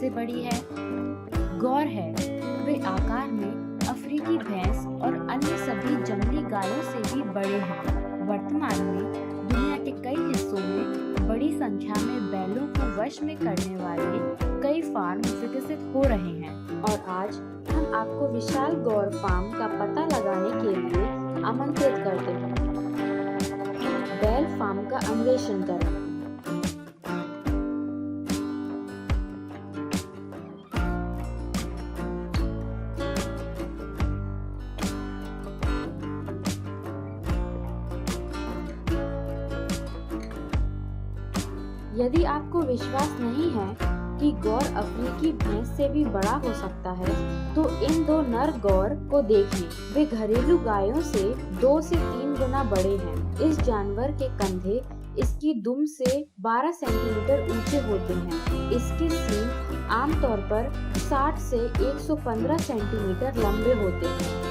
सबसे बड़ी है? गौर है। वे आकार में अफ्रीकी भैंस और अन्य सभी जंगली गायों से भी बड़े हैं। वर्तमान में दुनिया के कई हिस्सों में बड़ी संख्या में बैलों को वश में करने वाले कई फार्म विकसित हो रहे हैं और आज हम आपको विशाल गौर फार्म का पता लगाने के लिए आमंत्रित करते हैं। बैल फार्म का अन्वेषण करें। यदि आपको विश्वास नहीं है कि गौर अफ्रीकी भैंस से भी बड़ा हो सकता है, तो इन दो नर गौर को देखें। वे घरेलू गायों से 2 से 3 गुना बड़े हैं। इस जानवर के कंधे इसकी दुम से 12 सेंटीमीटर ऊंचे होते हैं। इसके सींग आमतौर पर 60 से 115 सेंटीमीटर लंबे होते हैं।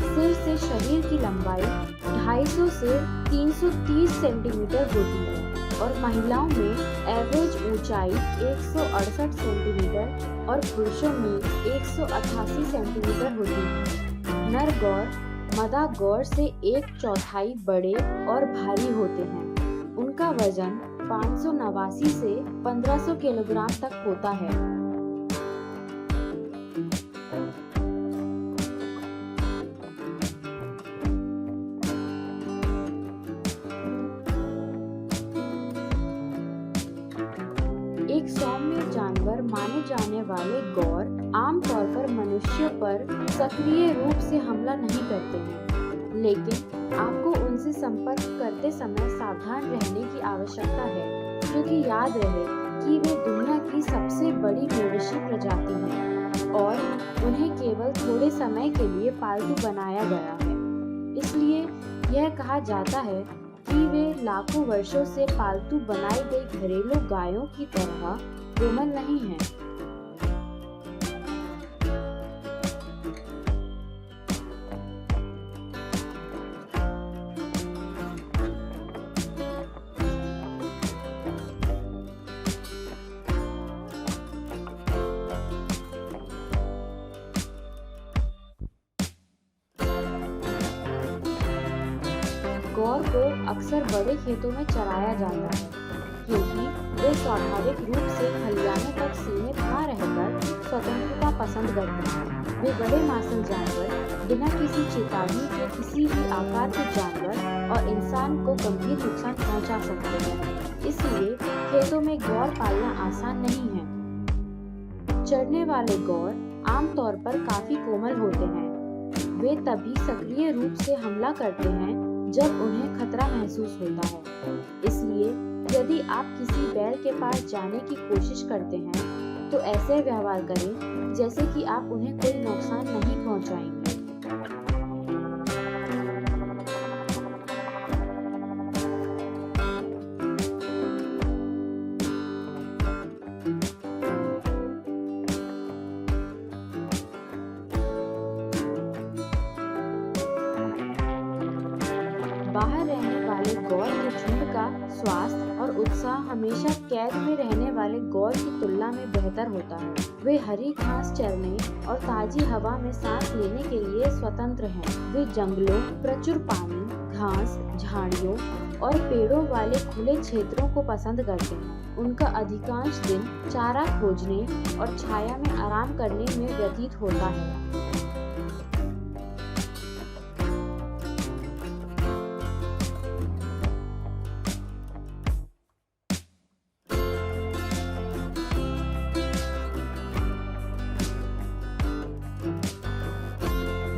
सिर से शरीर की लंबाई 250 से 330 सेंटीमीटर होती है और महिलाओं में एवरेज ऊंचाई 168 सेंटीमीटर और पुरुषों में 188 सेंटीमीटर होती है। नर गौर मादा गौर से 1/4 बड़े और भारी होते हैं। उनका वजन 589 से 1500 किलोग्राम तक होता है। एक सौम्य जानवर माने जाने वाले गौर आमतौर पर मनुष्यों पर सक्रिय रूप से हमला नहीं करते हैं, लेकिन आपको उनसे संपर्क करते समय सावधान रहने की आवश्यकता है, क्योंकि याद रहे कि वे दुनिया की सबसे बड़ी मवेशी प्रजाति हैं और उन्हें केवल थोड़े समय के लिए पालतू बनाया गया है। इसलिए यह कहा जाता है कि वे लाखों वर्षों से पालतू बनाई गई घरेलू गायों की तरह कोमल नहीं हैं। गौर को अक्सर बड़े खेतों में चराया जाता है, क्योंकि वे स्वाभाविक रूप से खलिहानों तक सीमित न रहकर स्वतंत्रता पसंद करते हैं। वे बड़े मांसल जानवर बिना किसी चेतावनी के किसी भी आकार के जानवर और इंसान को गंभीर नुकसान पहुंचा सकते हैं। इसलिए खेतों में गौर पालना आसान नहीं है। चरने वाले गौर आमतौर पर काफी कोमल होते हैं। वे तभी सक्रिय रूप से हमला करते हैं जब उन्हें खतरा महसूस होता है। इसलिए यदि आप किसी बैल के पास जाने की कोशिश करते हैं, तो ऐसे व्यवहार करें जैसे कि आप उन्हें कोई नुकसान नहीं पहुंचाएंगे। बाहर रहने वाले गौर के झुंड का स्वास्थ्य और उत्साह हमेशा कैद में रहने वाले गौर की तुलना में बेहतर होता है। वे हरी घास चरने और ताजी हवा में सांस लेने के लिए स्वतंत्र हैं। वे जंगलों, प्रचुर पानी, घास, झाड़ियों और पेड़ों वाले खुले क्षेत्रों को पसंद करते हैं। उनका अधिकांश दिन चारा खोजने और छाया में आराम करने में व्यतीत होता है।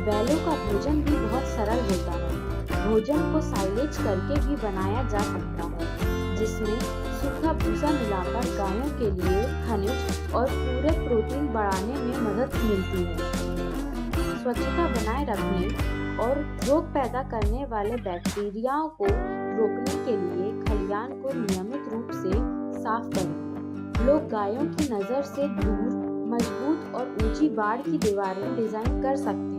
बैलों का भोजन भी बहुत सरल होता है। भोजन को साइलेज करके भी बनाया जा सकता है, जिसमें सूखा भूसा मिलाकर गायों के लिए खनिज और पूरक प्रोटीन बढ़ाने में मदद मिलती है। स्वच्छता बनाए रखने और रोग पैदा करने वाले बैक्टीरियाओं को रोकने के लिए खलिहान को नियमित रूप से साफ करें। लोग गायों की नज़र से दूर मजबूत और ऊंची बाड़ की दीवारें डिजाइन कर सकते हैं,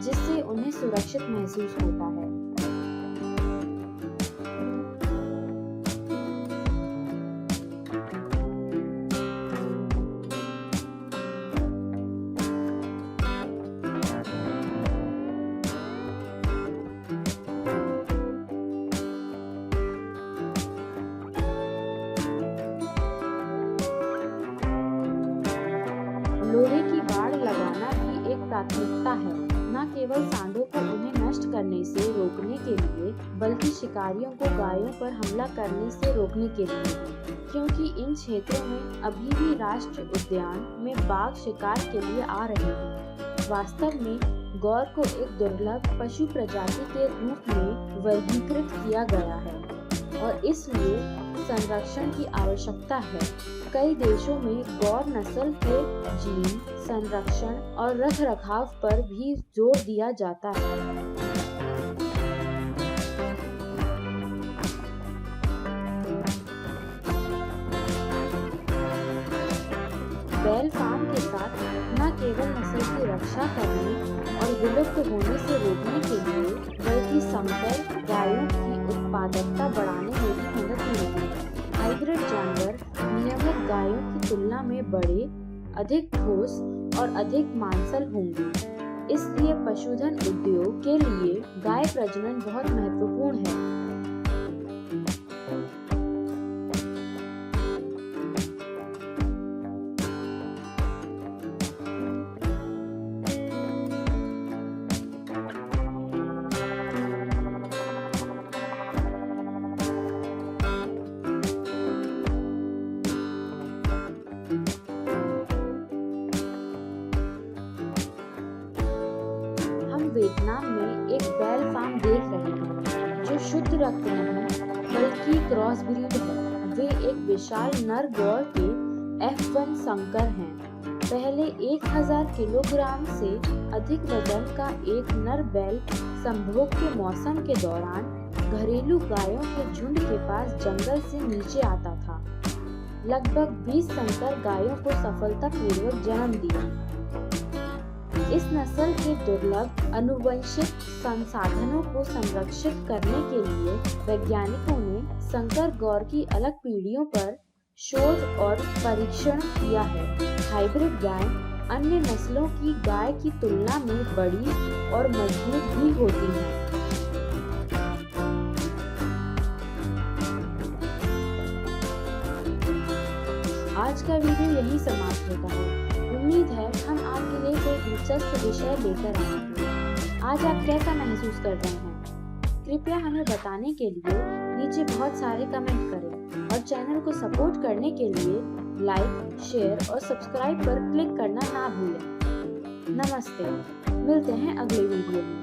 जिससे उन्हें सुरक्षित महसूस होता है। लोहे की बाड़ लगाना भी एक प्राथमिकता है, न केवल सांडों को उन्हें नष्ट करने से रोकने के लिए, बल्कि शिकारियों को गायों पर हमला करने से रोकने के लिए, क्योंकि इन क्षेत्रों में अभी भी राष्ट्रीय उद्यान में बाघ शिकार के लिए आ रहे हैं। वास्तव में गौर को एक दुर्लभ पशु प्रजाति के रूप में वर्गीकृत किया गया है और इसलिए संरक्षण की आवश्यकता है। कई देशों में गौर नस्ल के जीन, संरक्षण और रखरखाव पर भी जोर दिया जाता है। बैल फार्म के साथ न केवल नस्ल की रक्षा करने और विलुप्त होने से रोकने के लिए, बल्कि संकर गायों की उत्पादकता बढ़ाने में भी मदद मिलेगी। हाइब्रिड जानवर नियमित गायों की तुलना में बड़े, अधिक ठोस और अधिक मांसल होंगे। इसलिए पशुधन उद्योग के लिए गाय प्रजनन बहुत महत्वपूर्ण है। वियतनाम में एक बैल फार्म देख रहे हैं जो शुद्ध रक्त नहीं बल्कि क्रॉस ब्रीड है। वे एक विशाल नर गौर के F1 संकर हैं। पहले 1000 किलोग्राम से अधिक वजन का एक नर बैल संभोग के मौसम के दौरान घरेलू गायों के झुंड के पास जंगल से नीचे आता था। लगभग 20 संकर गायों को सफलतापूर्वक जन्म दिया। इस नस्ल के दुर्लभ आनुवंशिक संसाधनों को संरक्षित करने के लिए वैज्ञानिकों ने संकर गौर की अलग पीढ़ियों पर शोध और परीक्षण किया है। हाइब्रिड गाय अन्य नस्लों की गाय की तुलना में बड़ी और मजबूत भी होती हैं। आज का वीडियो यही समाप्त होता है। उम्मीद है हम आपके लिए कोई दिलचस्प विषय लेकर आए हैं। आज आप कैसा महसूस कर रहे हैं? कृपया हमें बताने के लिए नीचे बहुत सारे कमेंट करें और चैनल को सपोर्ट करने के लिए लाइक, शेयर और सब्सक्राइब पर क्लिक करना ना भूलें। नमस्ते, मिलते हैं अगले वीडियो में।